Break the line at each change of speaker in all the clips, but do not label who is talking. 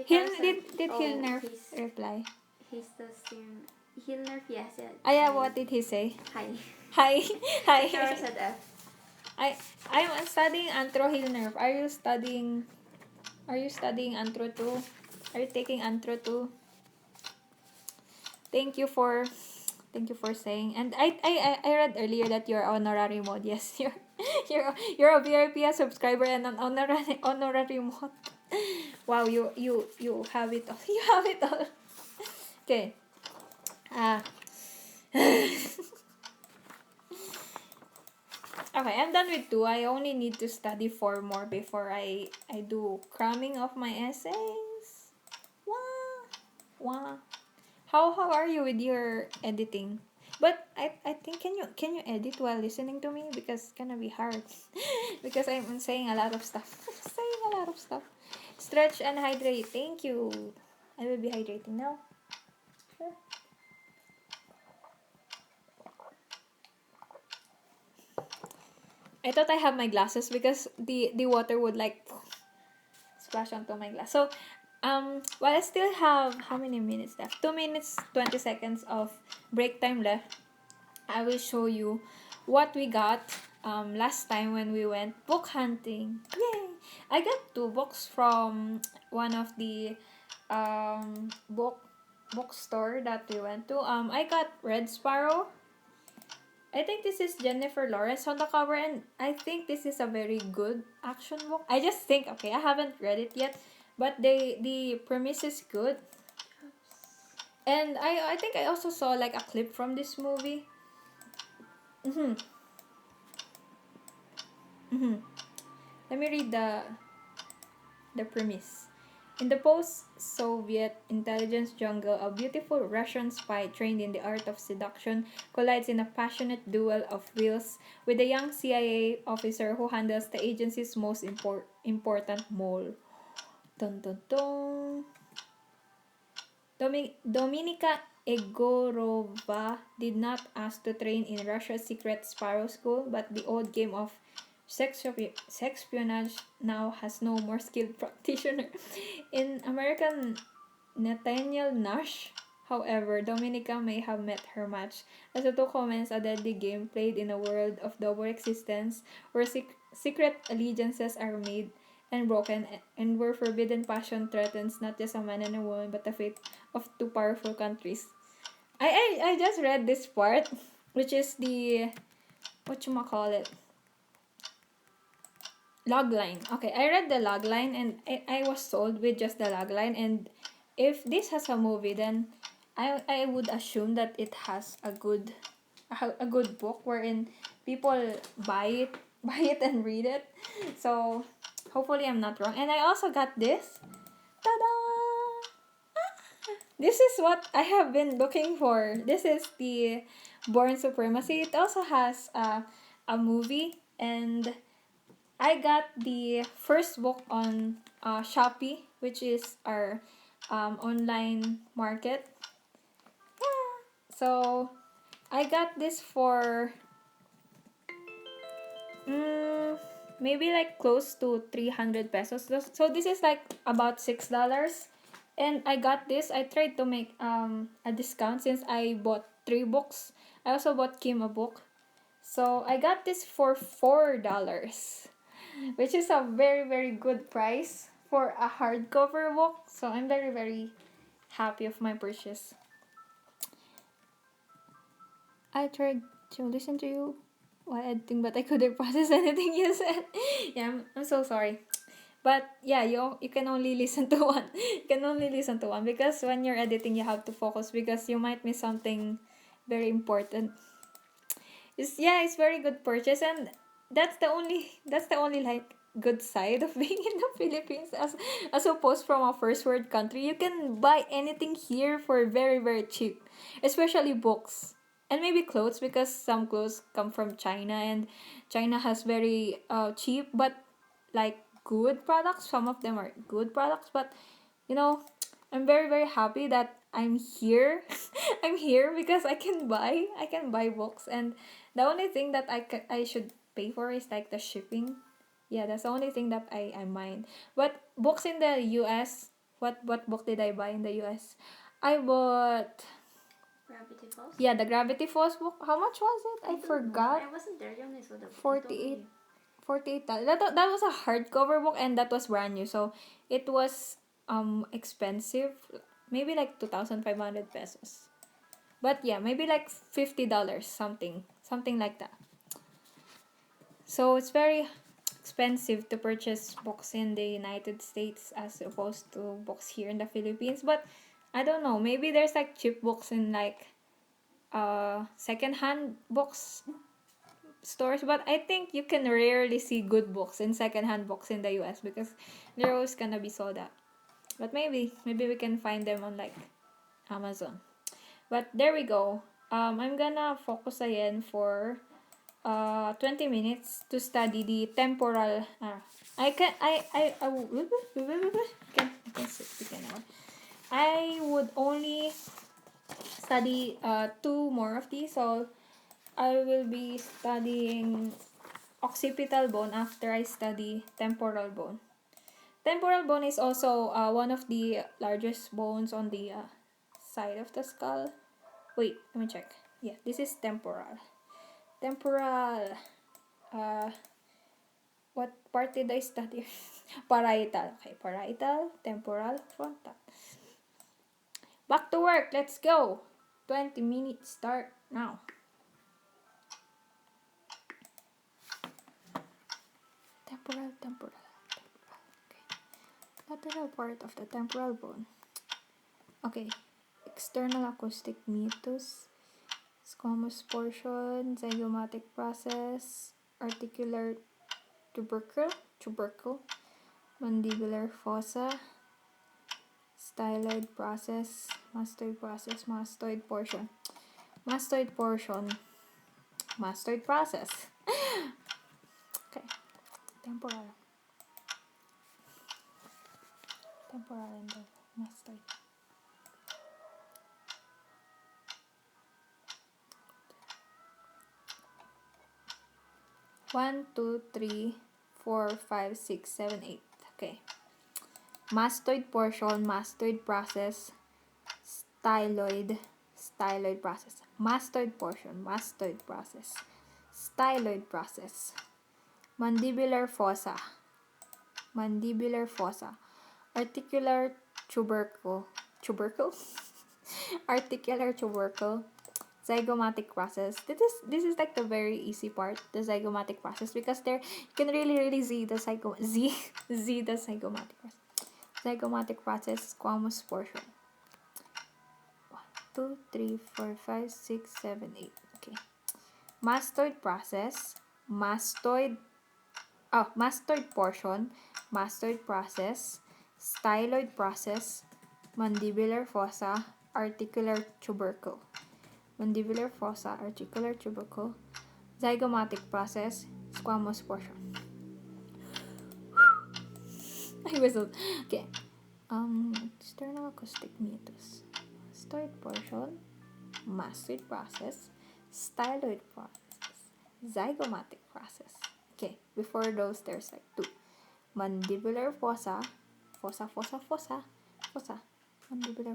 Did Hilner reply?
He's the same. Hilner, yes.
Yeah, what did he say?
Hi.
Hi. Hi.
Sarah said F.
I'm studying Antro Hilner. Are you studying Antro too? Are you taking Antro too? Thank you for saying. And I read earlier that you're honorary mod. Yes, you're a VIP subscriber and an honorary mod. Wow, you have it all. You have it all. Okay. Okay, I'm done with 2. I only need to study 4 more before I do cramming of my essays. Wow. Wow. How are you with your editing? But I think can you edit while listening to me, because it's gonna be hard. Because I'm saying a lot of stuff. Stretch and hydrate. Thank you. I will be hydrating now. Sure. I thought I have my glasses because the water would like splash onto my glass. So well, I still have how many minutes left? 2 minutes 20 seconds of break time left. I will show you what we got last time when we went book hunting. Yay! I got 2 books from one of the bookstore that we went to. I got Red Sparrow. I think this is Jennifer Lawrence on the cover, and I think this is a very good action book. I just think, okay, I haven't read it yet, but the premise is good. And I think I also saw like a clip from this movie. Mm-hmm. Mm-hmm. Let me read the premise. In the post-Soviet intelligence jungle, a beautiful Russian spy trained in the art of seduction collides in a passionate duel of wills with a young CIA officer who handles the agency's most important mole. Dun, dun, dun. Dominika Egorova did not ask to train in Russia's secret Sparrow School, but the old game of sexpionage now has no more skilled practitioner. In American Nathaniel Nash, however, Dominica may have met her match, as the two commence a deadly game played in a world of double existence where secret allegiances are made and broken, and where forbidden passion threatens not just a man and a woman but the fate of 2 powerful countries. I just read this part, which is the whatchamacallit, logline. Okay, I read the logline and I was sold with just the logline, and if this has a movie, then I would assume that it has a good book wherein people buy it and read it. So hopefully I'm not wrong. And I also got this. Ta-da! This is what I have been looking for. This is the Born Supremacy. It also has a movie, and I got the first book on Shopee, which is our online market. Yeah. So I got this for maybe like close to 300 pesos. So this is like about $6. And I got this. I tried to make a discount since I bought 3 books. I also bought Kim a book. So I got this for $4, which is a very, very good price for a hardcover book. So I'm very, very happy of my purchase. I tried to listen to you while editing, but I couldn't process anything you said. Yeah, I'm so sorry. But yeah, you can only listen to one. You can only listen to one because when you're editing, you have to focus because you might miss something very important. It's very good purchase, and that's the only like good side of being in the Philippines, as opposed from a first world country. You can buy anything here for very, very cheap, especially books and maybe clothes, because some clothes come from China, and China has very cheap but like good products. Some of them are good products, but you know, I'm very, very happy that I'm here. I'm here because I can buy books, and the only thing that I should pay for is like the shipping. Yeah, that's the only thing that I mind. But books in the US, What book did I buy in the US? I bought
Gravity Falls?
the Gravity Falls book. How much was it? I
don't
forgot.
know. I wasn't there when I saw the book.
48 48. That was a hardcover book, and that was brand new. So it was expensive. Maybe like 2,500 pesos. But yeah, maybe like $50, something like that. So it's very expensive to purchase books in the United States as opposed to books here in the Philippines. But I don't know, maybe there's like cheap books in like secondhand books stores, but I think you can rarely see good books in secondhand books in the US because they're always gonna be sold out. But maybe we can find them on like Amazon. But there we go. I'm gonna focus again for 20 minutes to study the temporal. I can speak now. I would only study two more of these, so I will be studying occipital bone after I study temporal bone. Temporal bone is also one of the largest bones on the side of the skull. Wait, let me check. Yeah, this is temporal. Temporal. What part did I study? Parietal. Okay, parietal, temporal, frontal. Back to work. Let's go. 20 minutes start now. Temporal. Okay. Lateral part of the temporal bone. Okay. External acoustic meatus, squamous portion, zygomatic process, articular tubercle, mandibular fossa, styloid process, mastoid portion, mastoid process. Okay, temporal and the mastoid. One, two, three, 4, 5, 6, 7, 8. Okay. Mastoid portion, mastoid process, styloid process. Mastoid portion, mastoid process, styloid process. Mandibular fossa, articular tubercle, articular tubercle, zygomatic process. This is like the very easy part, the zygomatic process, because there you can really see the the zygomatic process. Zygomatic process, squamous portion. 1, 2, 3, 4, 5, 6, 7, 8. Okay. Mastoid process, mastoid portion, mastoid process, styloid process, mandibular fossa, articular tubercle. Mandibular fossa, articular tubercle, zygomatic process, squamous portion. I whistled. Okay. External acoustic meatus, mastoid portion, mastoid process, styloid process, zygomatic process. Okay, before those there's like two. Mandibular fossa, mandibular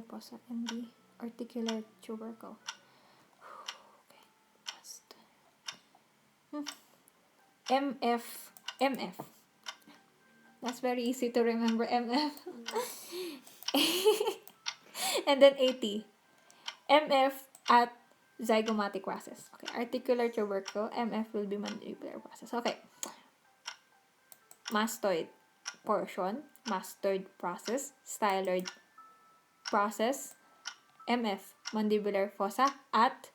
fossa, and the articular tubercle. Okay, MF. That's very easy to remember, MF. And then AT. MF at zygomatic process. Okay, articular tubercle. MF will be mandibular process. Okay. Mastoid portion, mastoid process, styloid process, MF, mandibular fossa at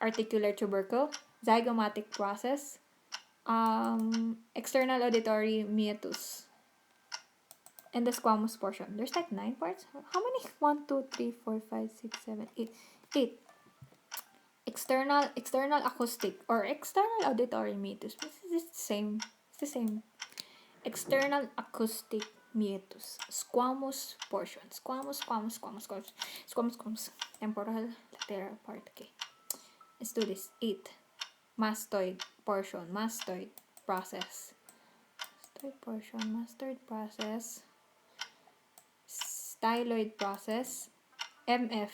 articular tubercle, zygomatic process, external auditory meatus, and the squamous portion. There's like 9 parts. How many? 1, 2, 3, 4, 5, 6, 7, 8. 8. External acoustic or external auditory meatus. It's the same. External acoustic meatus. Squamous portion. Squamous. Temporal lateral part. Okay. Let's do this. 8. Mastoid portion. Mastoid process. Mastoid portion. Mastoid process. styloid process. MF,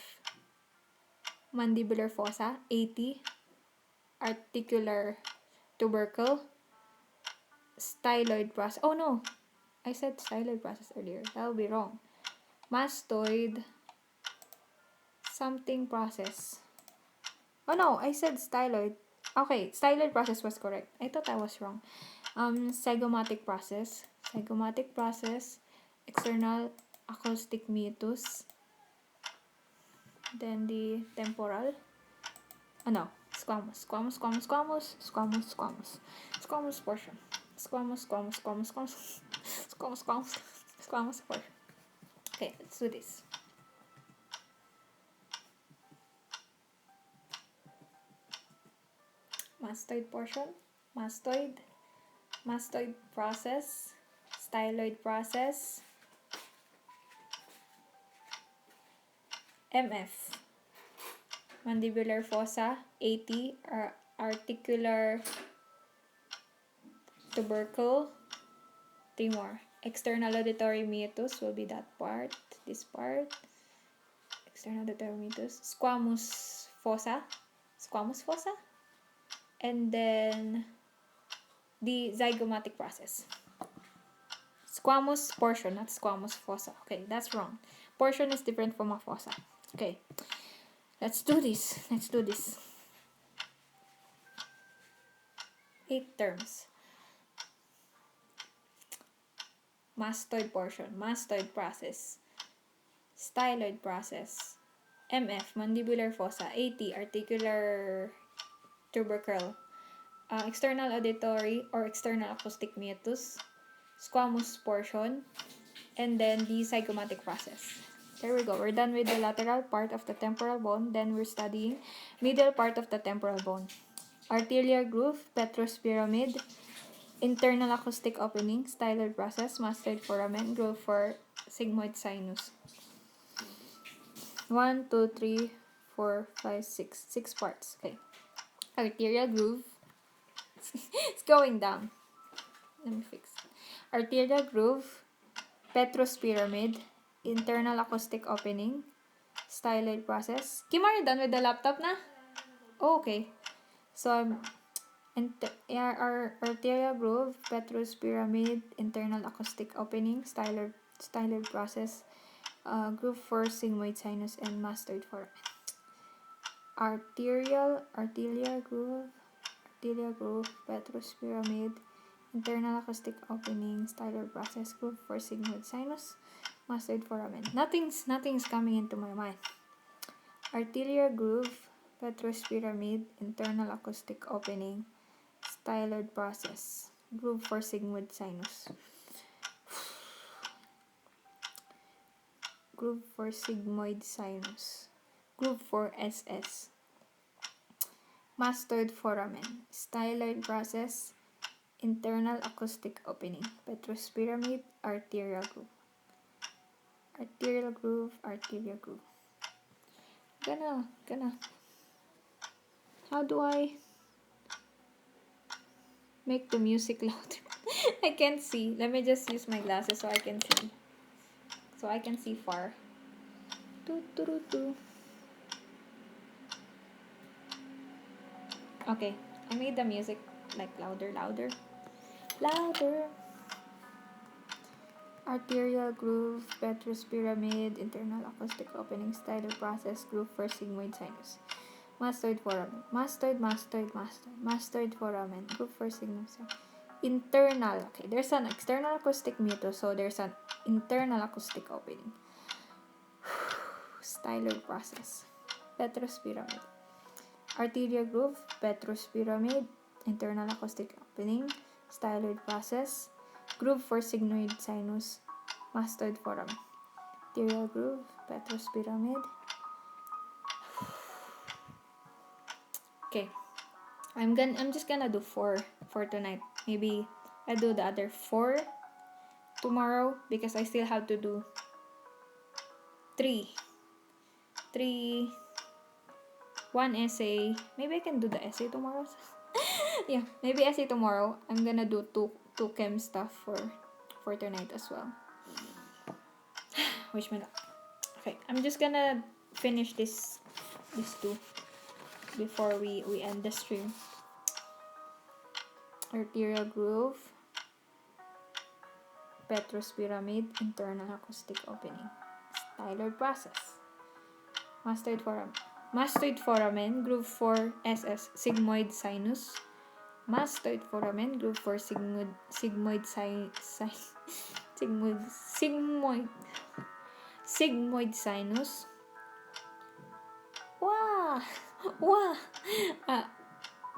mandibular fossa. AT, articular tubercle. Styloid process. Oh no, I said styloid process earlier. That would be wrong. Mastoid something process. Oh no, I said styloid. Okay, styloid process was correct. I thought I was wrong. Zygomatic process. Zygomatic process. External acoustic meatus. Then the temporal. Oh no, squamous. Squamous, squamous, squamous. Squamous, squamous. Squamous portion. Squamous, squamous, squamous, squamous. Squamous, squamous. Squamous portion. Okay, let's do this. Mastoid portion. Mastoid. Mastoid process. Styloid process. MF, mandibular fossa. AT, articular tubercle. 3 more. External auditory meatus will be that part, this part. External auditory meatus. Squamous fossa. Squamous fossa. And then the zygomatic process. Squamous portion, not squamous fossa. Okay, that's wrong. Portion is different from a fossa. Okay, let's do this. 8 terms. Mastoid portion, mastoid process, styloid process, MF, mandibular fossa, AT, articular tubercle, external auditory or external acoustic meatus, squamous portion, and then the zygomatic process. There we go. We're done with the lateral part of the temporal bone. Then we're studying middle part of the temporal bone. Arterial groove, petrous pyramid, internal acoustic opening, styloid process, mastoid foramen, groove for sigmoid sinus. 1, 2, 3, 4, 5, 6. 6 parts. Okay. Arterial groove. It's going down. Let me fix it. Arterial groove, petrous pyramid, internal acoustic opening, styloid process. Kim, are you done with the laptop na? Oh, okay. So, our arterial groove, petrous pyramid, internal acoustic opening, styloid process, groove for sigmoid sinus, and mastoid foramen. Arterial groove, petrous pyramid, internal acoustic opening, styloid process, groove for sigmoid sinus, mastoid foramen. Nothing's coming into my mind. Arterial groove, petrous pyramid, internal acoustic opening, styloid process, groove for sigmoid sinus. Groove for sigmoid sinus. Groove for SS. Mastoid foramen. Styloid process, internal acoustic opening, petrous pyramid, arterial groove. Arterial groove, arterial groove. Gonna. How do I make the music louder? I can't see. Let me just use my glasses so I can see. So I can see far. Okay, I made the music like louder. Arterial groove, petrous pyramid, internal acoustic opening, styloid process, groove for sigmoid sinus. Mastoid foramen. Mastoid foramen. Groove for sigmoid sinus. Internal. Okay, there's an external acoustic meatus, so there's an internal acoustic opening. Styloid process. Petrous pyramid. Arterial groove, petrous pyramid, internal acoustic opening, styloid process, groove for sigmoid sinus, mastoid foramen. Arterial groove, petrous pyramid. Okay, I'm just gonna do 4 for tonight. Maybe I do the other 4 tomorrow because I still have to do 3. 1 essay. Maybe I can do the essay tomorrow. Yeah, maybe essay tomorrow. I'm gonna do two chem stuff for tonight as well. Wish me luck. Okay, I'm just gonna finish these two before we end the stream. Arterial groove, Petrus pyramid, internal acoustic opening, styloid process, mastoid foramen, groove for SS, sigmoid sinus, mastoid foramen, groove for sigmoid sinus. Wow! Wow!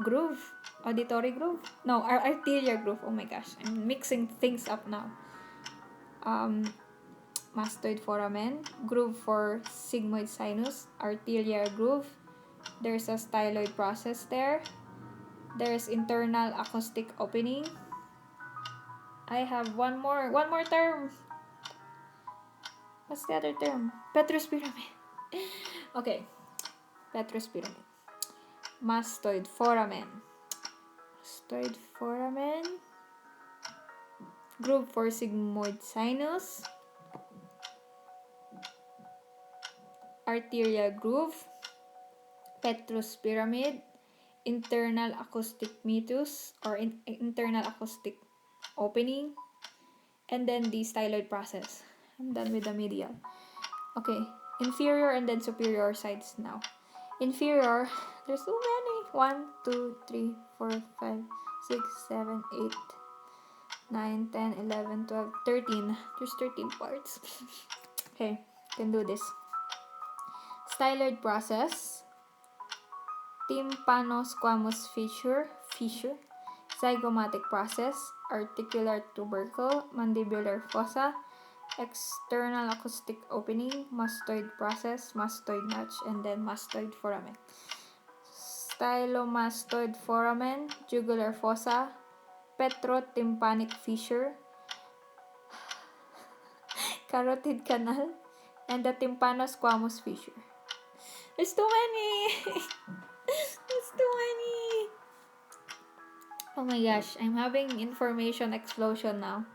Groove. Auditory groove? No, arterial groove. Oh my gosh. I'm mixing things up now. Mastoid foramen. Groove for sigmoid sinus. Arterial groove. There's a styloid process there. There's internal acoustic opening. I have one more term. What's the other term? Petrus pyramid. Okay. Petrus pyramid. Mastoid foramen. Mastoid foramen. Groove for sigmoid sinus. Arterial groove. Petrus pyramid. Internal acoustic meatus or internal acoustic opening. And then the styloid process. I'm done with the medial. Okay. Inferior and then superior sides now. Inferior, there's so many. 1, 2, 3, 4, 5, 6, 7, 8, 9, 10, 11, 12, 13. There's 13 parts. Okay, can do this. Styloid process. Tympano-squamous fissure, zygomatic process, articular tubercle, mandibular fossa, external acoustic opening, mastoid process, mastoid notch, and then mastoid foramen. Stylomastoid foramen, jugular fossa, petrotympanic fissure, carotid canal, and the tympano-squamous fissure. There's too many! There's too many! Oh my gosh, I'm having information explosion now.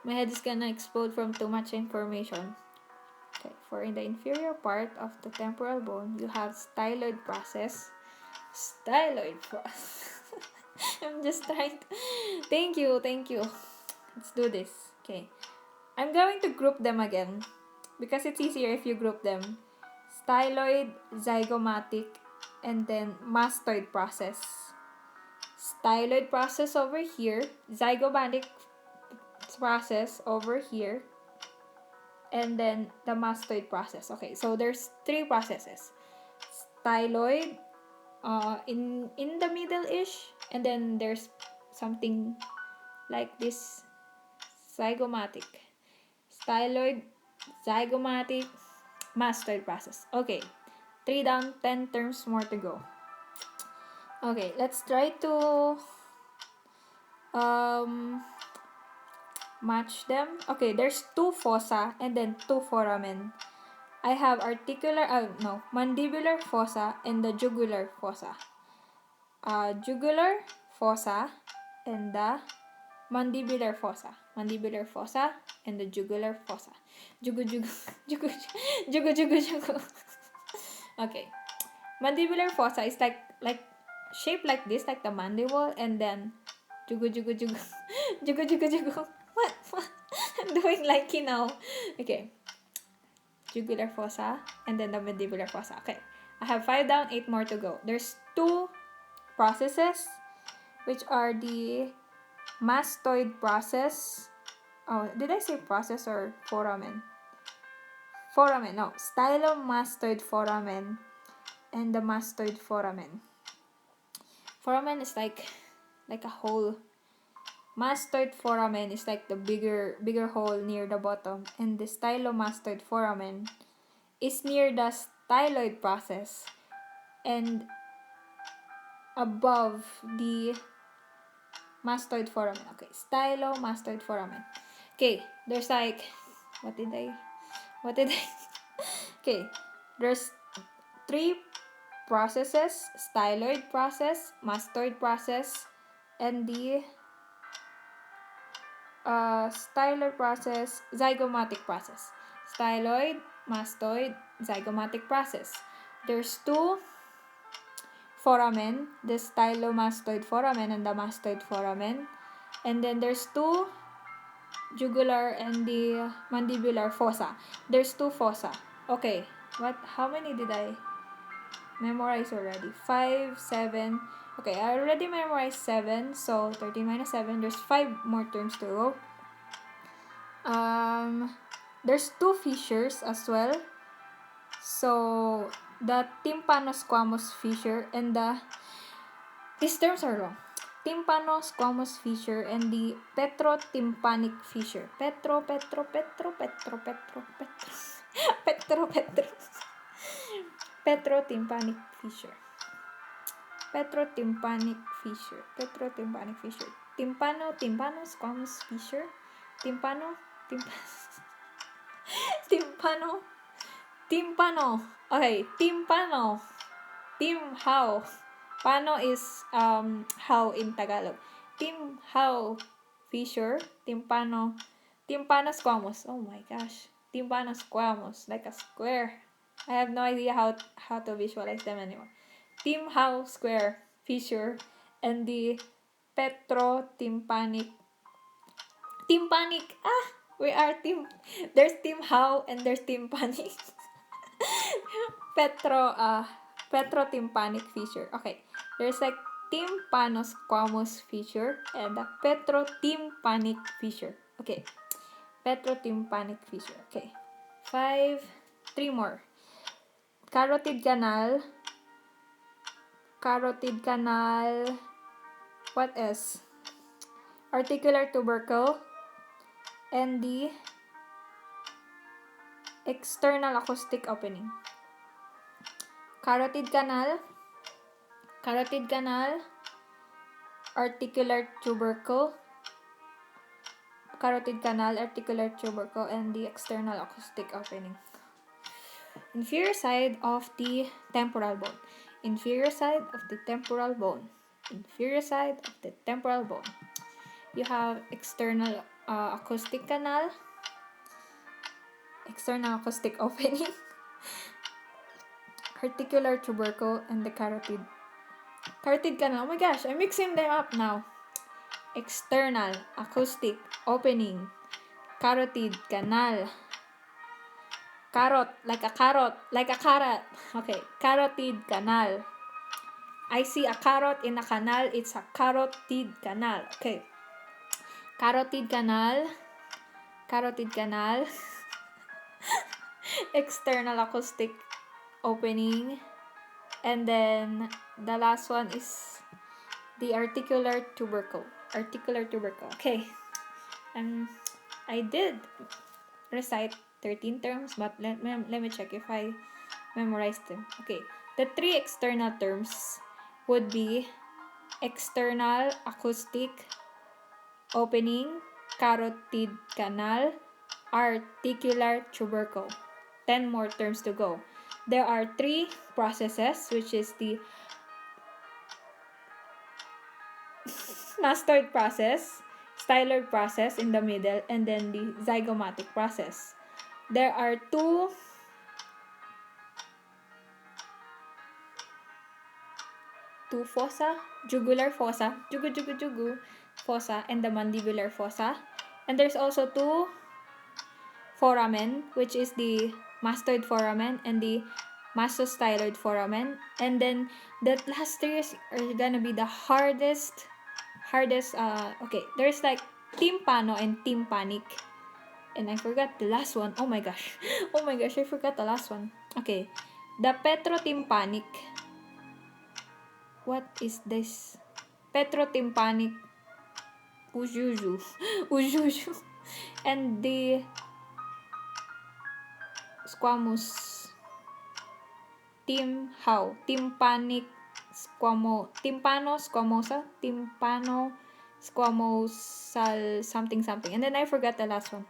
My head is gonna explode from too much information. Okay, for in the inferior part of the temporal bone, you have styloid process. I'm just trying to... Thank you. Let's do this. Okay. I'm going to group them again because it's easier if you group them. Styloid, zygomatic, and then mastoid process. Styloid process over here, zygomatic process over here, and then the mastoid process. Okay, so there's 3 processes. Styloid, in the middle-ish, and then there's something like this, zygomatic. Styloid, zygomatic, mastoid process. Okay, 3 down, 10 terms more to go. Okay, let's try to match them. Okay, there's 2 fossa and then 2 foramen. I have mandibular fossa and the jugular fossa. Jugular fossa and the mandibular fossa. Mandibular fossa and the jugular fossa. Jugu. Okay. Mandibular fossa is like shaped like this, like the mandible, and then jugu. What? I'm doing like Okay. Jugular fossa, and then the mandibular fossa. Okay, I have 5 down, 8 more to go. There's 2 processes, which are the mastoid process. Oh, did I say process or foramen? Foramen, no. Stylomastoid foramen and the mastoid foramen. Foramen is like a hole. Mastoid foramen is like the bigger hole near the bottom, and the stylomastoid foramen is near the styloid process and above the mastoid foramen. Okay, stylomastoid foramen. Okay, there's like what did I Okay, there's 3 processes: styloid process, mastoid process, and the styloid process, zygomatic process. Styloid, mastoid zygomatic process. There's two foramen, the stylomastoid foramen and the mastoid foramen. And then there's two jugular and the mandibular fossa. There's two fossa. Okay, how many did I memorize already? 5, 7. Okay, I already memorized 7, so 13 minus 7, there's 5 more terms to go. There's two fissures as well. So, the tympano-squamous fissure and these terms are long. Tympano-squamous fissure and the petrotympanic fissure. Petro. Petrotympanic fissure. Petrotympanic fissure. Tympano-squamous fissure. Tympano. Okay, tympano. How. Pano is how in Tagalog. How fissure. Tympano-squamous. Oh my gosh. Tympano-squamous, like a square. I have no idea how to visualize them anymore. How square fissure and the petrotympanic. There's how and there's tympanic. Petrotympanic fissure. Okay, there's like tympano-squamous fissure and the petrotympanic fissure. Okay, petrotympanic fissure. Okay, 3 more. Carotid canal. What else? Articular tubercle and the external acoustic opening. Carotid canal, articular tubercle, and the external acoustic opening. Inferior side of the temporal bone. You have external acoustic canal, external acoustic opening, articular tubercle, and the carotid canal. Oh my gosh, I'm mixing them up now. External acoustic opening, carotid canal, like a carrot. Okay, carotid canal. I see a carrot in a canal. It's a carotid canal. Okay, carotid canal, external acoustic opening, and then the last one is the articular tubercle. Okay, I did recite 13 terms, but let me check if I memorized them. Okay, the 3 external terms would be external acoustic opening, carotid canal, articular tubercle. 10 more terms to go. There are 3 processes, which is the mastoid process, styloid process in the middle, and then the zygomatic process. There are 2 fossa, jugular fossa, fossa, and the mandibular fossa. And there's also 2 foramen, which is the mastoid foramen and the mastostyloid foramen. And then the last 3 are gonna be the hardest. Okay, there's like tympano and tympanic. And I forgot the last one. Oh my gosh, I forgot the last one. Okay, the petrotympanic. What is this? Petrotympanic ujuju. And the squamous tympanic tympano-squamosal, something. And then I forgot the last one.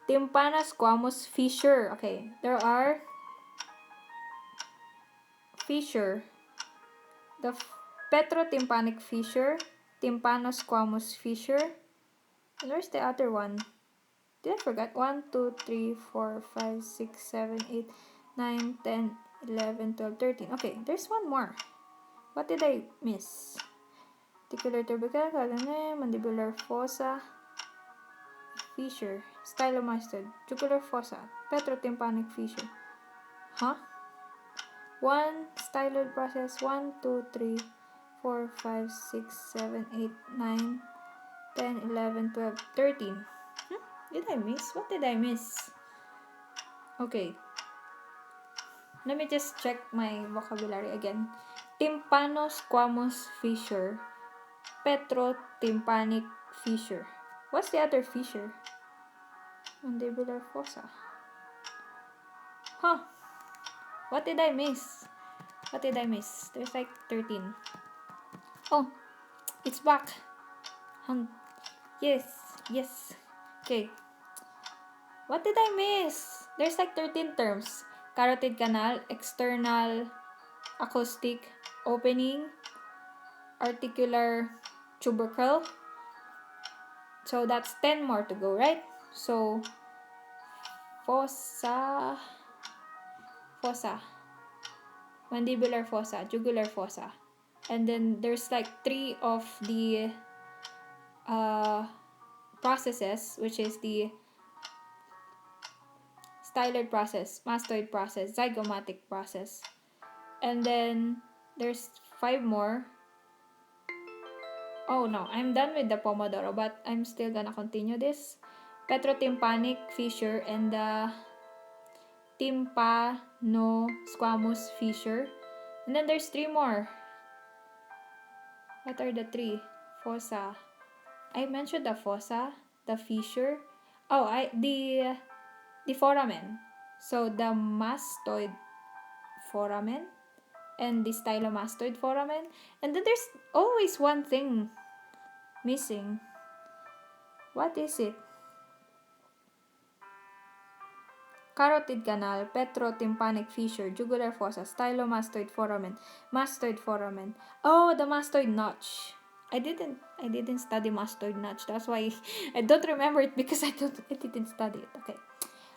Tympano-squamous fissure. Okay, there are fissure. The petrotympanic fissure, tympano-squamous fissure. And where's the other one? Did I forget? 1, 2, 3, 4, 5, 6, 7, 8, 9, 10, 11, 12, 13. Okay, there's one more. What did I miss? Articular tubercle, mandibular fossa, fissure, stylomastoid, jugular fossa, petrotympanic fissure. Huh? 1 styloid process, 1, 2, 3, 4, 5, 6, 7, 8, 9, 10, 11, 12, 13. Did I miss? What did I miss? Okay. Let me just check my vocabulary again. Tympano-squamous fissure. Petrotympanic fissure. What's the other fissure? Mandibular fossa. Huh. What did I miss? What did I miss? There's like 13. Oh, it's back. Yes, yes. Okay. What did I miss? There's like 13 terms. Carotid canal, external acoustic opening, articular tubercle. So that's 10 more to go, right? So fossa, mandibular fossa, jugular fossa. And then there's like 3 of the processes, which is the styloid process, mastoid process, zygomatic process. And then there's 5 more. Oh no, I'm done with the Pomodoro, but I'm still gonna continue this. Petrotympanic fissure and the tympano-squamous fissure. And then there's 3 more. What are the 3? Fossa. I mentioned the fossa, the fissure. Oh, the foramen. So the mastoid foramen and the stylomastoid foramen. And then there's always one thing missing. What is it? Carotid canal, petrotympanic fissure, jugular fossa, stylomastoid foramen, mastoid foramen. Oh, the mastoid notch. I didn't study mastoid notch. That's why I don't remember it, because I didn't study it. Okay.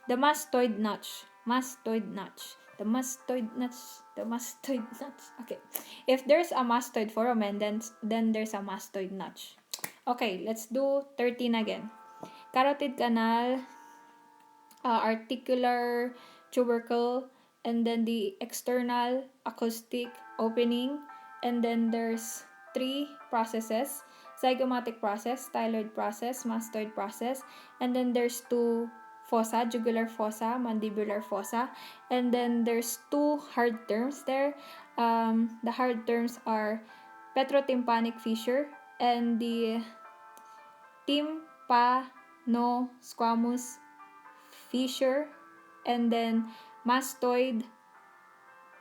The mastoid notch. The mastoid notch. Okay. If there's a mastoid foramen, then there's a mastoid notch. Okay, let's do 13 again. Carotid canal, articular tubercle, and then the external acoustic opening, and then there's 3 processes: zygomatic process, styloid process, mastoid process, and then there's 2 fossa, jugular fossa, mandibular fossa, and then there's 2 hard terms there. The hard terms are petrotympanic fissure and the tympano-squamous fissure, and then mastoid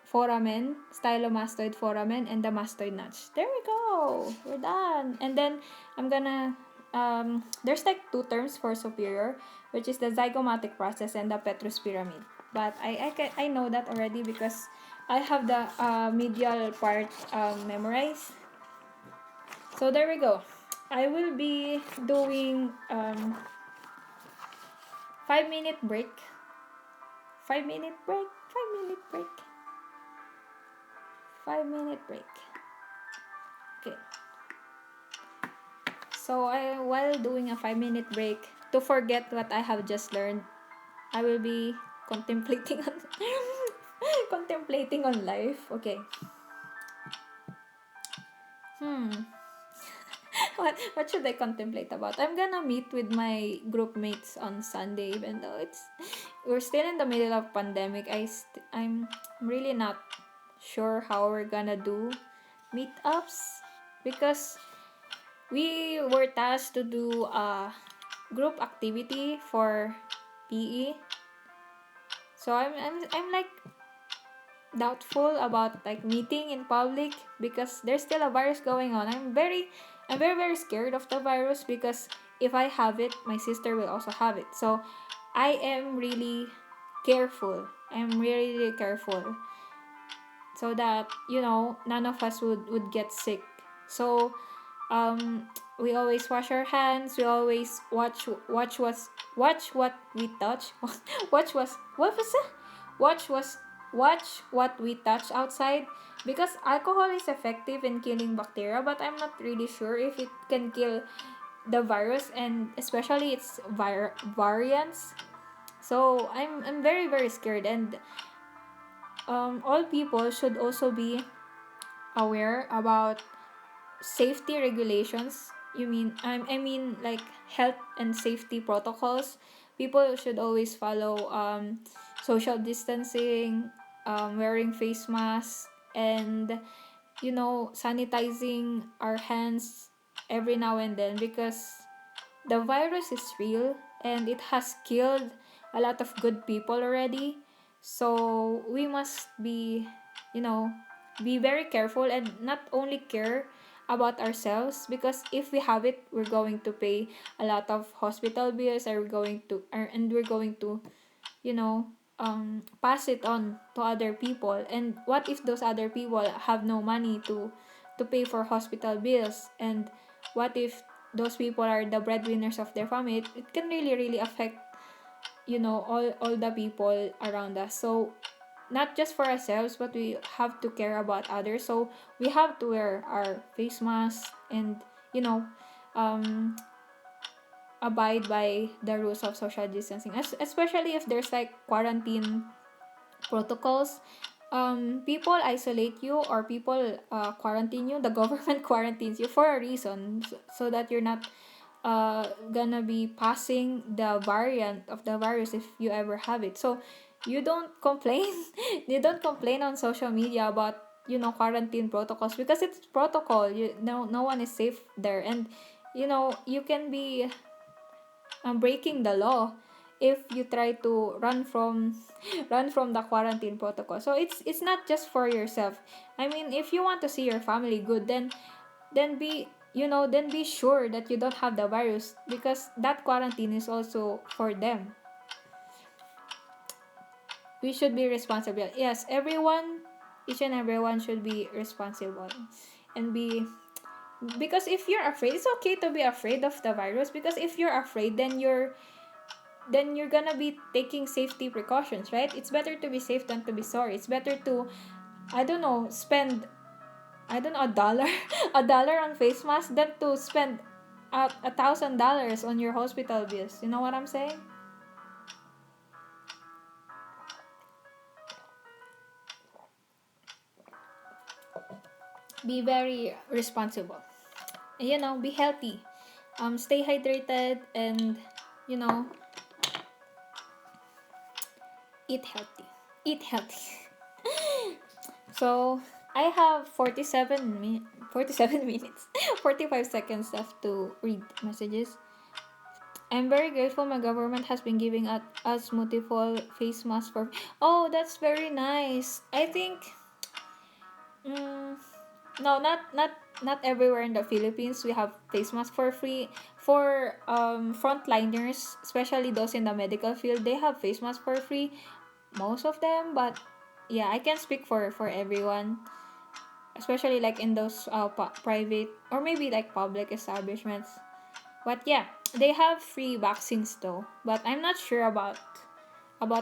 foramen, stylomastoid foramen, and the mastoid notch. There we go. We're done. And then I'm gonna there's like 2 terms for superior, which is the zygomatic process and the Petrus pyramid. But I know that already because I have the medial part memorized. So there we go. I will be doing 5-minute break. 5-minute break. 5-minute break. 5-minute break. Okay. So while doing a 5-minute break, to forget what I have just learned, I will be contemplating on contemplating on life. Okay. What should I contemplate about? I'm gonna meet with my group mates on Sunday, even though we're still in the middle of pandemic. I'm really not sure how we're gonna do meetups, because we were tasked to do a group activity for PE. So I'm like doubtful about like meeting in public, because there's still a virus going on. I'm very scared of the virus, because if I have it, my sister will also have it. So I am really careful. I'm really careful, so that none of us would get sick. So we always wash our hands. We always watch what we touch. What was it? Watch was watch what we touch outside, because alcohol is effective in killing bacteria, but I'm not really sure if it can kill the virus, and especially its variants. So I'm very very scared, and all people should also be aware about safety regulations. I mean like health and safety protocols. People should always follow social distancing, wearing face masks, and sanitizing our hands every now and then, because the virus is real and it has killed a lot of good people already. So we must be, you know, be very careful and not only care about ourselves, because if we have it, we're going to pay a lot of hospital bills, and we're going to, you know, pass it on to other people. And what if those other people have no money to pay for hospital bills? And what if those people are the breadwinners of their family? It can really really affect, all the people around us. So not just for ourselves, but we have to care about others. So we have to wear our face mask, and you know um abide by the rules of social distancing, especially if there's like quarantine protocols. People isolate you, or people quarantine you. The government quarantines you for a reason, so that you're not gonna be passing the variant of the virus if you ever have it. So you don't complain. You don't complain on social media about quarantine protocols, because it's protocol. No one is safe there, and you can be breaking the law if you try to run from the quarantine protocol. So it's not just for yourself. I mean, if you want to see your family good, then be sure that you don't have the virus, because that quarantine is also for them. We should be responsible. Yes, everyone, each and everyone should be responsible, and be because if you're afraid, it's okay to be afraid of the virus, because if you're afraid, then you're gonna be taking safety precautions, right? It's better to be safe than to be sorry. It's better to, I don't know, spend, I don't know, $1 $1 on face mask than to spend $1,000 on your hospital bills. You know what I'm saying? Be very responsible. Be healthy. Stay hydrated, and you know eat healthy. Eat healthy. So I have 47 minutes, 45 seconds left to read messages. I'm very grateful my government has been giving us multiple face masks for. Oh, that's very nice. I think. Mm, no, not everywhere in the Philippines we have face masks for free. For frontliners, especially those in the medical field, they have face masks for free. Most of them, but yeah, I can speak for everyone, especially like in those private or maybe like public establishments. But yeah, they have free vaccines though. But I'm not sure about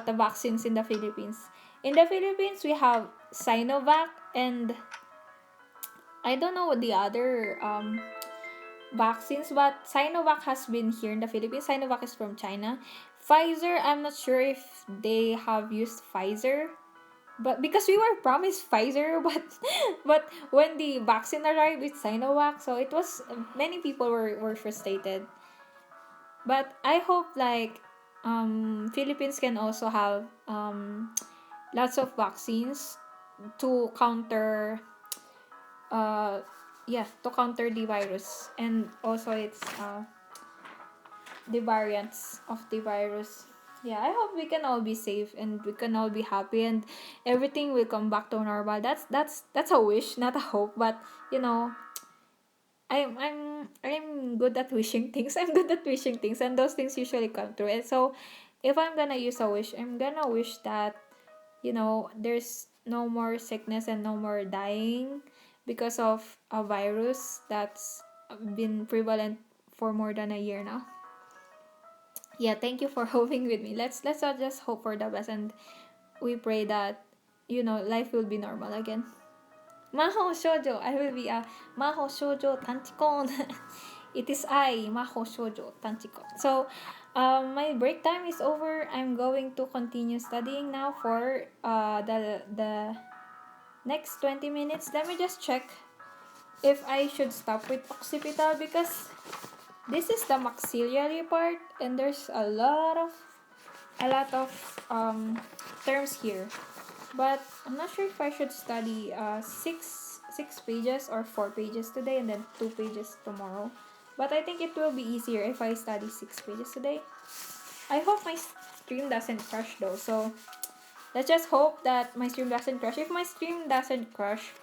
the vaccines in the Philippines. In the Philippines, we have Sinovac, and I don't know what the other vaccines, but Sinovac has been here in the Philippines. Sinovac is from China. Pfizer, I'm not sure if they have used Pfizer, but because we were promised Pfizer, but when the vaccine arrived, it's Sinovac, so it was many people were frustrated. But I hope like Philippines can also have lots of vaccines to counter to counter the virus, and also its the variants of the virus. Yeah, I hope we can all be safe, and we can all be happy, and everything will come back to normal. That's a wish, not a hope, but you know, I'm good at wishing things. I'm good at wishing things, and those things usually come true. And so, if I'm gonna use a wish, I'm gonna wish that there's no more sickness and no more dying because of a virus that's been prevalent for more than a year now. Yeah, thank you for hoping with me. Let's just hope for the best, and we pray that life will be normal again. Maho shoujo, I will be a Maho shoujo Tanchikon. It is I, Maho shoujo Tanchikon. So, my break time is over. I'm going to continue studying now for the next 20 minutes. Let me just check if I should stop with occipital, because this is the maxillary part and there's a lot of terms here, but I'm not sure if I should study six pages or 4 pages today and then 2 pages tomorrow. But I think it will be easier if I study 6 pages today. I hope my stream doesn't crash though, so let's just hope that my stream doesn't crash. If my stream doesn't crash,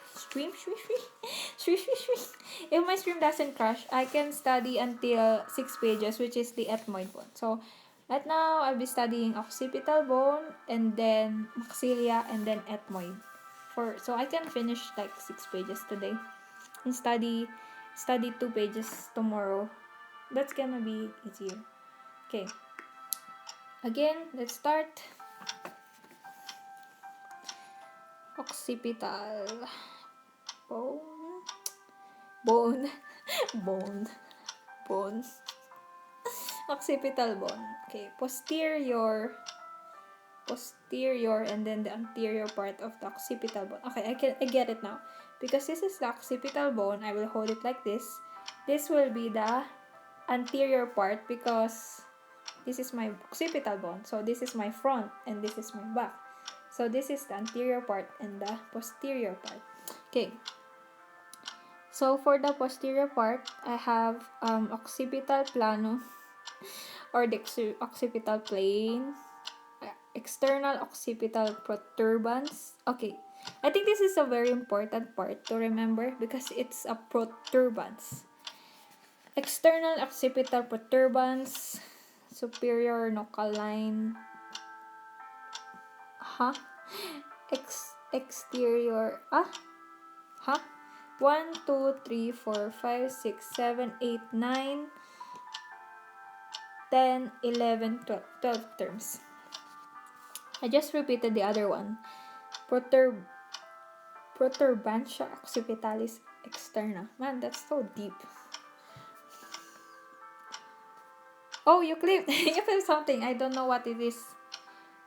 if my stream doesn't crash, I can study until 6 pages, which is the ethmoid one. So right now I'll be studying occipital bone and then maxilla and then ethmoid. So I can finish like 6 pages today and study 2 pages tomorrow. That's gonna be easier. Okay. Again, let's start. Occipital bone occipital bone. Okay, posterior and then the anterior part of the occipital bone. Okay, I get it now. Because this is the occipital bone, I will hold it like this. This will be the anterior part because this is my occipital bone. So this is my front and this is my back. So this is the anterior part and the posterior part. Okay. So for the posterior part, I have occipital plano or the occipital plane, external occipital protuberance. Okay. I think this is a very important part to remember because it's a protuberance. External occipital protuberance, superior nuchal line. Exterior 1, 2, 3, 4, 5, 6, 7, 8, 9, 10, 11, 12 terms. I just repeated the other one. Proturbantia occipitalis externa. Man, that's so deep. Oh, you clipped you clipped something. I don't know what it is.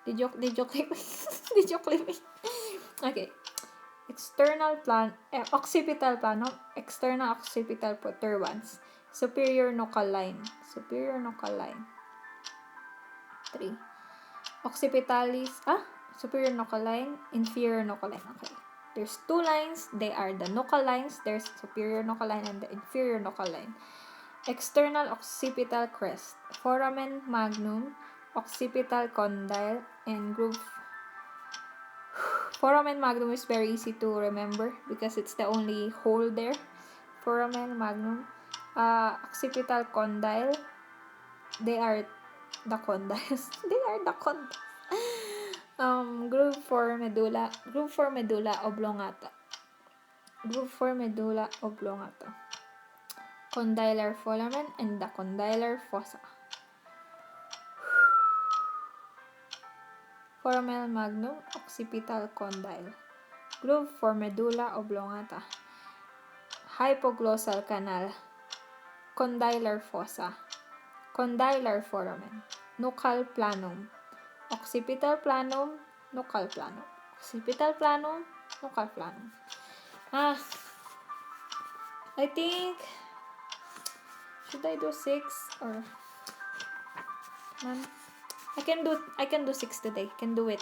Did you clip it? Did you clip it? Okay. External occipital plano, external occipital protuberance, superior nuchal line. 3. Occipitalis, superior nuchal line, inferior nuchal line. Okay. There's 2 lines. They are the nuchal lines. There's superior nuchal line and the inferior nuchal line. External occipital crest, foramen magnum, occipital condyle, and groove. Foramen magnum is very easy to remember because it's the only hole there. Foramen magnum. Occipital condyle. They are the condyles. Groove for medulla oblongata. Condylar foramen and the condylar fossa. Foramen magnum, occipital condyle. Groove for medulla oblongata. Hypoglossal canal. Condylar fossa. Condylar foramen. Nuchal planum. Occipital planum, nuchal planum. Occipital planum, nuchal planum. I think, should I do 6 or I can do 6 today. Can do it.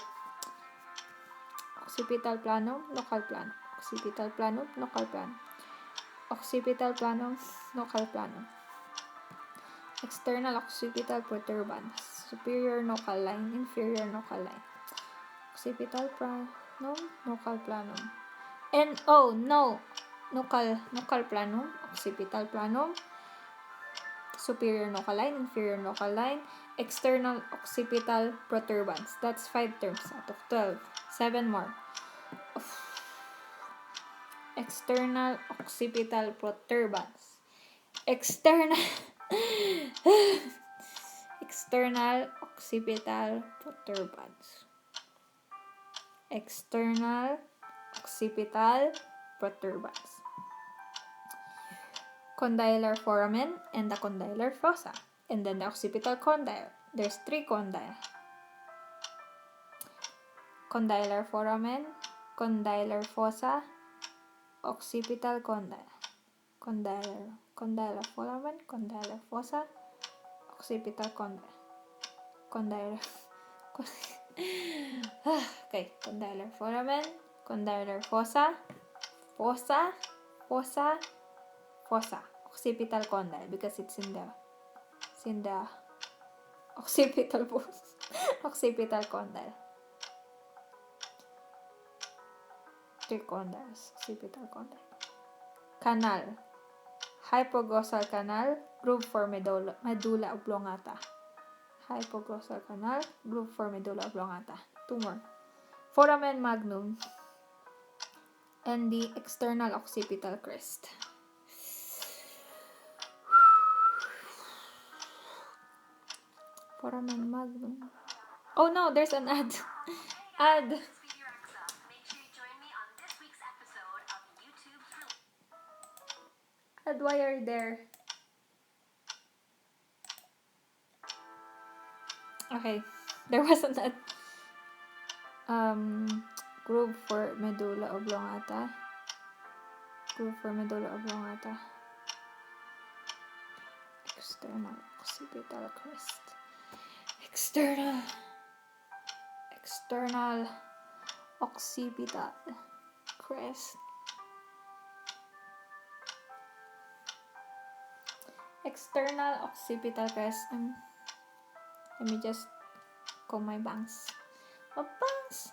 Occipital planum, nuchal planum. Occipital planum, nuchal planum. Occipital planum, nuchal planum. External occipital protuberance, superior nuchal line, inferior nuchal line. Occipital planum, nuchal planum. And nuchal planum, occipital planum, superior nuchal line, inferior nuchal line, external occipital protuberance. That's 5 terms out of 12. 7 more. External occipital protuberance. external external occipital protuberance. External occipital protuberance. Condylar foramen and the condylar fossa. And then the occipital condyle. There's 3 condyle. Condylar foramen, condylar fossa, occipital condyle. Condylar foramen, condylar fossa, occipital condyle. Condylar okay, condylar foramen, condylar fossa, fossa, occipital condyle because it's in the occipital occipital condyle. 3 condyles, occipital condyle. Canal, hypoglossal canal, groove for medulla oblongata. Hypoglossal canal, groove for medulla oblongata. 2 more. Foramen magnum and the external occipital crest. Foramen magnum. Oh no, there's an ad. Ad. Ad, why are you there? Okay, there was an ad. Groove for medulla oblongata. Groove for medulla oblongata. External occipital crest. External occipital crest. External occipital crest. Let me just comb my bangs. Oh, bangs!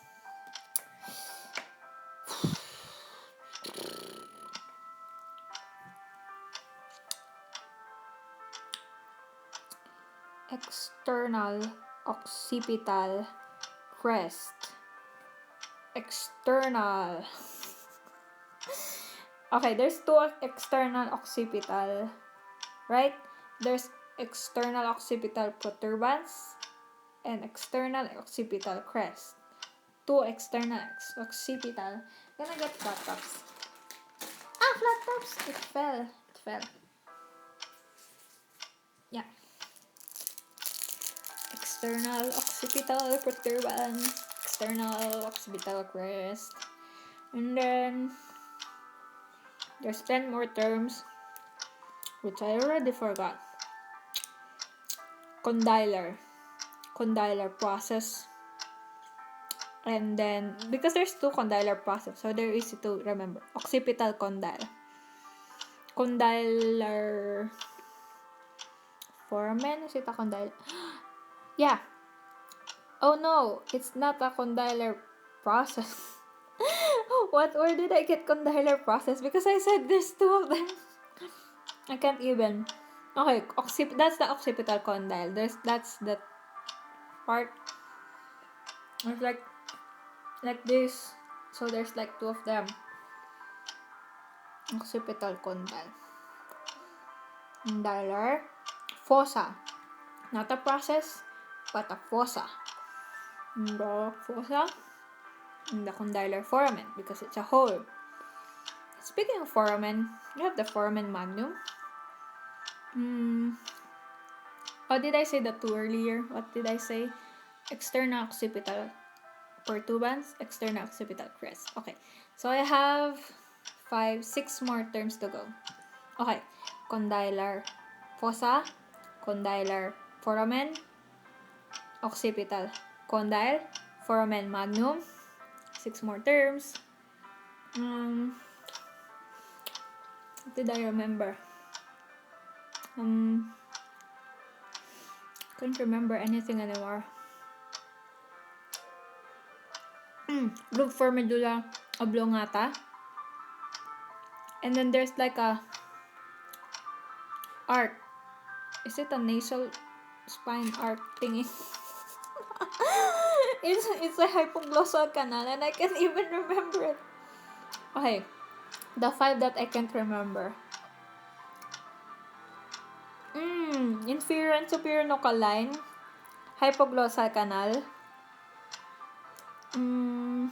External occipital crest. External. Okay, there's 2 external occipital, right? There's external occipital protuberance and external occipital crest. 2 external occipital. Can I get flat tops? Flat tops! It fell. Yeah. External occipital protuberance, external occipital crest, and then there's 10 more terms which I already forgot. Condylar process, and then because there's 2 condylar process, so they're easy to remember. Occipital condyle, condylar foramen. Is it a condyle? Yeah. Oh no, it's not a condylar process. Where did I get condylar process? Because I said there's 2 of them. I can't even. Okay, that's the occipital condyle. That's the part. It's like this. So there's like 2 of them. Occipital condyle. Condylar fossa. Not a process, but a fossa. The fossa and the condylar foramen because it's a hole. Speaking of foramen, you have the foramen magnum. What did I say the 2 earlier? What did I say? External occipital protuberance, external occipital crest. Okay, so I have 6 more terms to go. Okay, condylar fossa, condylar foramen, occipital condyle, foramen magnum. 6 more terms. What did I remember? Couldn't remember anything anymore. Groove for medulla oblongata. And then there's like a arc. Is it a nasal spine arc thingy? It's a hypoglossal canal and I can't even remember it. Okay, the 5 that I can't remember. Inferior and superior nuchal line, hypoglossal canal, and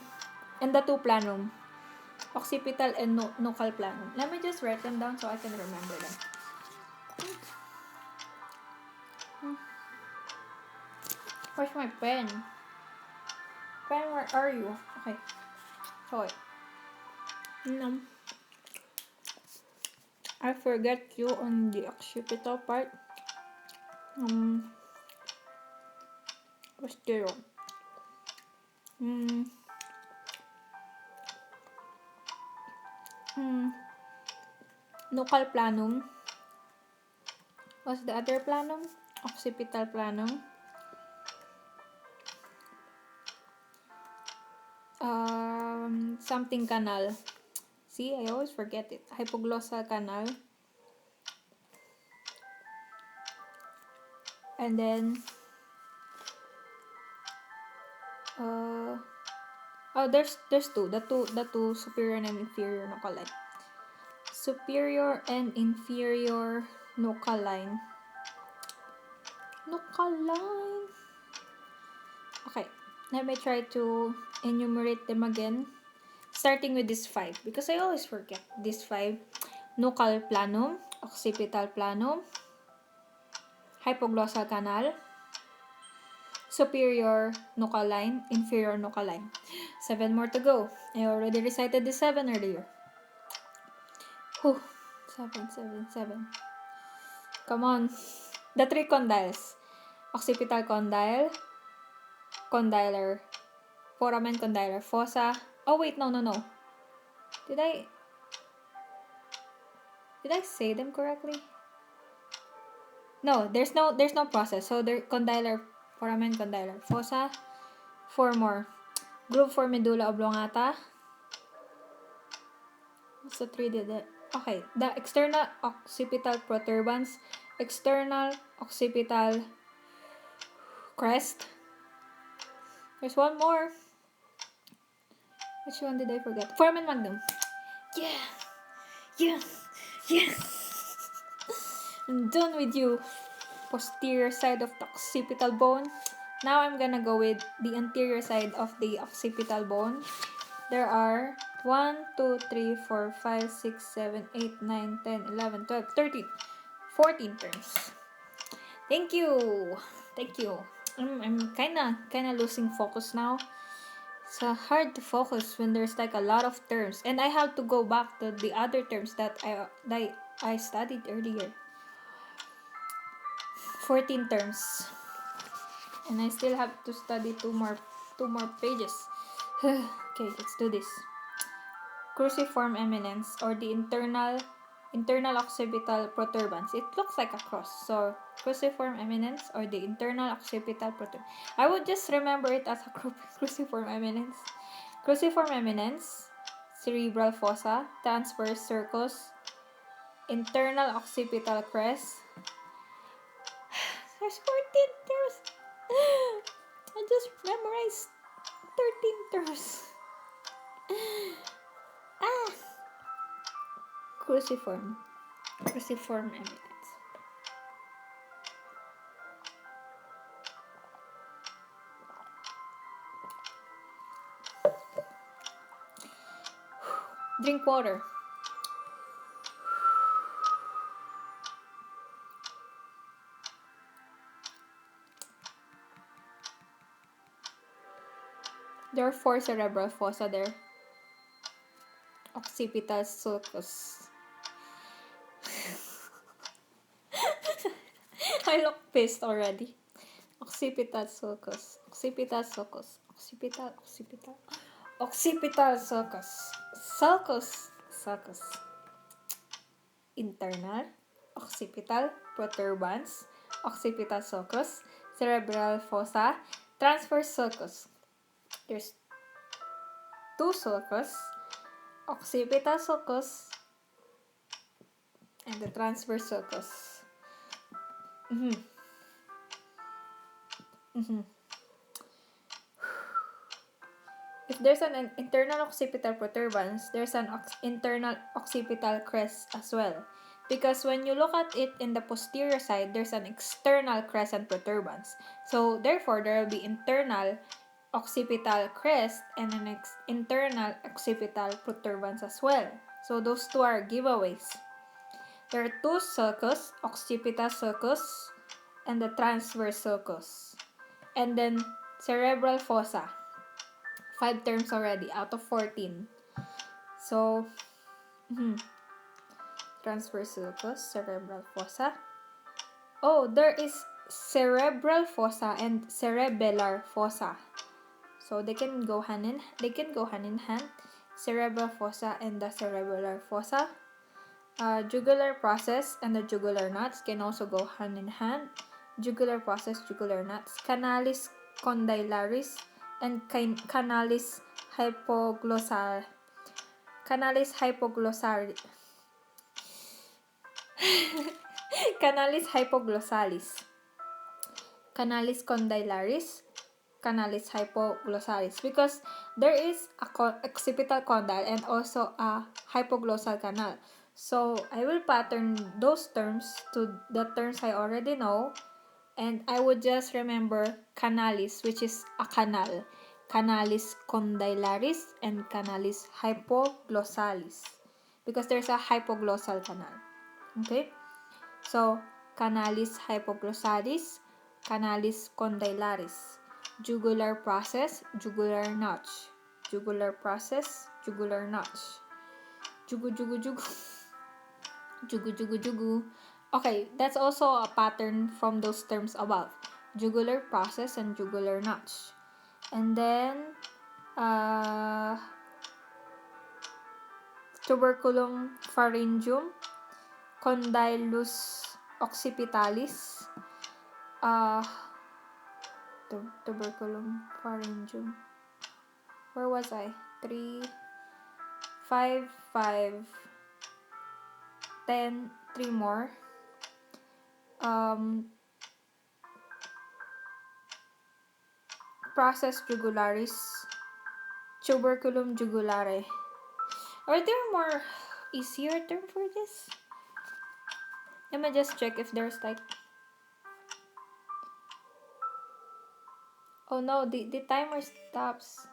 the two planum, occipital and nuchal planum. Let me just write them down so I can remember them. Where's my pen? Pen, where are you? Okay. So wait. No. I forget you on the occipital part. Posterior. Nuchal planum. What's the other planum? Occipital planum. Something canal. See, I always forget it. Hypoglossal canal. And then there's two. The two superior and inferior nuchal line. Superior and inferior nuchal line. Okay, let me try to enumerate them again. Starting with this 5, because I always forget this 5. Nuchal planum, occipital planum, hypoglossal canal, superior nuchal line, inferior nuchal line. 7 more to go. I already recited the 7 earlier. 7. Come on. The 3 condyles. Occipital condyle, condylar, foramen condylar fossa. Oh wait, no. Did I say them correctly? No, there's no process. So they're condylar, foramen condylar fossa. 4 more. Groove for medulla oblongata. What's the 3 did it? Okay, the external occipital protuberance, external occipital crest. There's one more. Which one did I forget? Foramen magnum. Yeah. I'm done with you. Posterior side of the occipital bone. Now I'm gonna go with the anterior side of the occipital bone. There are 1, 2, 3, 4, 5, 6, 7, 8, 9, 10, 11, 12, 13, 14 terms. Thank you. I'm kinda losing focus now. It's hard to focus when there's like a lot of terms, and I have to go back to the other terms that I studied earlier. 14 terms, and I still have to study two more pages. Okay, let's do this. Cruciform eminence, or the internal occipital protuberance. It looks like a cross. So cruciform eminence, or the internal occipital protuberance. I would just remember it as a cruciform eminence. Cruciform eminence, cerebral fossa, transverse sulcus, internal occipital crest. There's 14 terms. I just memorized 13 terms. Cruciform eminence. Drink water. There are 4 cerebral fossa there. Occipital sulcus. I look pissed already. Occipital sulcus. Occipital sulcus. Sulcus. Internal occipital protuberance, occipital sulcus, cerebral fossa, transverse sulcus. There's 2 sulcus, occipital sulcus, and the transverse sulcus. If there's an internal occipital protuberance, there's an internal occipital crest as well. Because when you look at it in the posterior side, there's an external crescent protuberance. So therefore, there will be internal occipital crest and an internal occipital protuberance as well. So those two are giveaways. There are two sulcus, occipital sulcus and the transverse sulcus. And then cerebral fossa. 5 terms already out of 14. So, transverse sulcus, cerebral fossa. Oh, there is cerebral fossa and cerebellar fossa. So they can go hand in hand. Cerebral fossa and the cerebellar fossa. Jugular process and the jugular nuts can also go hand in hand. Jugular process, jugular nuts. Canalis condylaris and canalis hypoglossal. Canalis hypoglossalis. Canalis hypoglossalis. Canalis condylaris. Canalis hypoglossalis. Because there is a occipital condyle and also a hypoglossal canal. So I will pattern those terms to the terms I already know. And I would just remember canalis, which is a canal. Canalis condylaris and canalis hypoglossalis. Because there's a hypoglossal canal. Okay? So, canalis hypoglossalis, canalis condylaris. Jugular process, jugular notch. Jugular process, jugular notch. Jugu, jugu, jugu. Jugu, jugu, jugu. Okay, that's also a pattern from those terms above. Jugular process and jugular notch. And then, tuberculum pharyngeum, condylus occipitalis, tuberculum pharyngeum. Where was I? 3, 5, 5, 10, 3 more. Process jugularis, tuberculum jugulare. Are there more easier term for this? Let me just check if there's like... Oh no, the timer stops.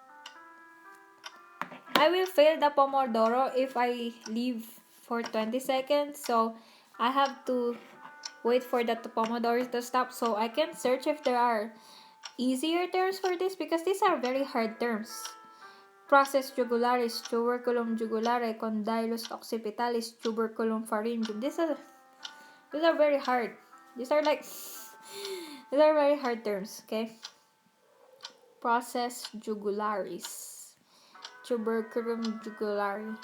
I will fail the Pomodoro if I leave for 20 seconds. So I have to wait for the Pomodoro to stop so I can search if there are easier terms for this because these are very hard terms. Process jugularis, tuberculum jugulare, condylus occipitalis, tuberculum pharyngeum. These are very hard. These are very hard terms, okay? Process jugularis, tuberculum jugulare,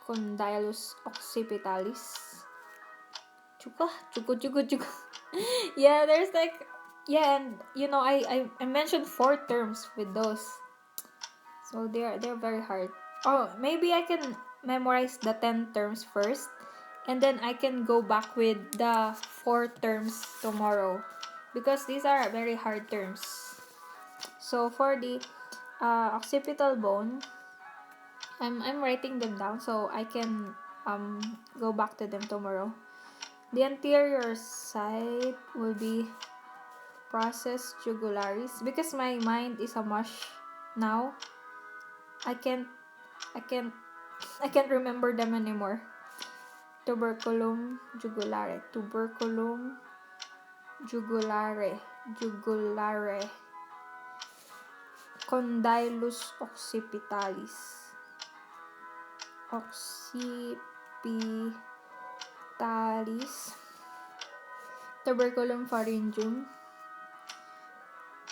condylus occipitalis. Chuku. Yeah, there's like... Yeah, and you know, I mentioned 4 terms with those. So they're very hard. Oh, maybe I can memorize the 10 terms first. And then I can go back with the 4 terms tomorrow. Because these are very hard terms. So for the occipital bone, I'm writing them down so I can go back to them tomorrow. The anterior side will be process jugularis. Because my mind is a mush now. I can't remember them anymore. Tuberculum jugulare. Tuberculum jugulare. Jugulare. Condylus occipitalis. Occipitalis. Tuberculum pharyngeum.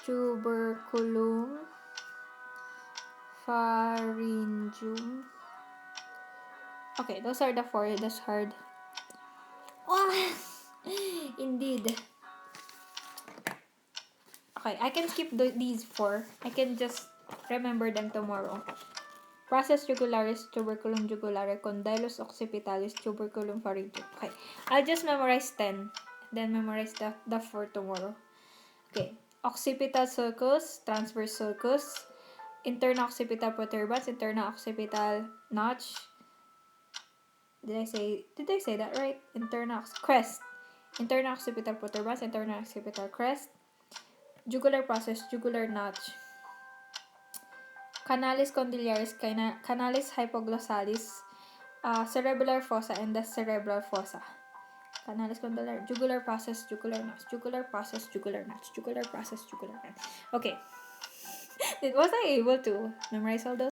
Tuberculum pharyngeum. Okay, those are the 4. That's hard. Oh, indeed. Okay, I can skip these 4. I can just remember them tomorrow. Process jugularis, tuberculum jugulare, condylus occipitalis, tuberculum pharyngeum. Okay, I'll just memorize 10. Then memorize the 4 tomorrow. Okay, occipital sulcus, transverse sulcus, internal occipital protuberance, internal occipital notch, Did I say that right? Internal crest. Internal occipital protuberance, internal occipital crest, jugular process, jugular notch, canalis condylaris, canalis hypoglossalis, cerebellar fossa, and the cerebral fossa. Canalis condylar, jugular process, jugular notch, jugular process, jugular notch, jugular process, jugular notch. Okay. Was I able to memorize all those?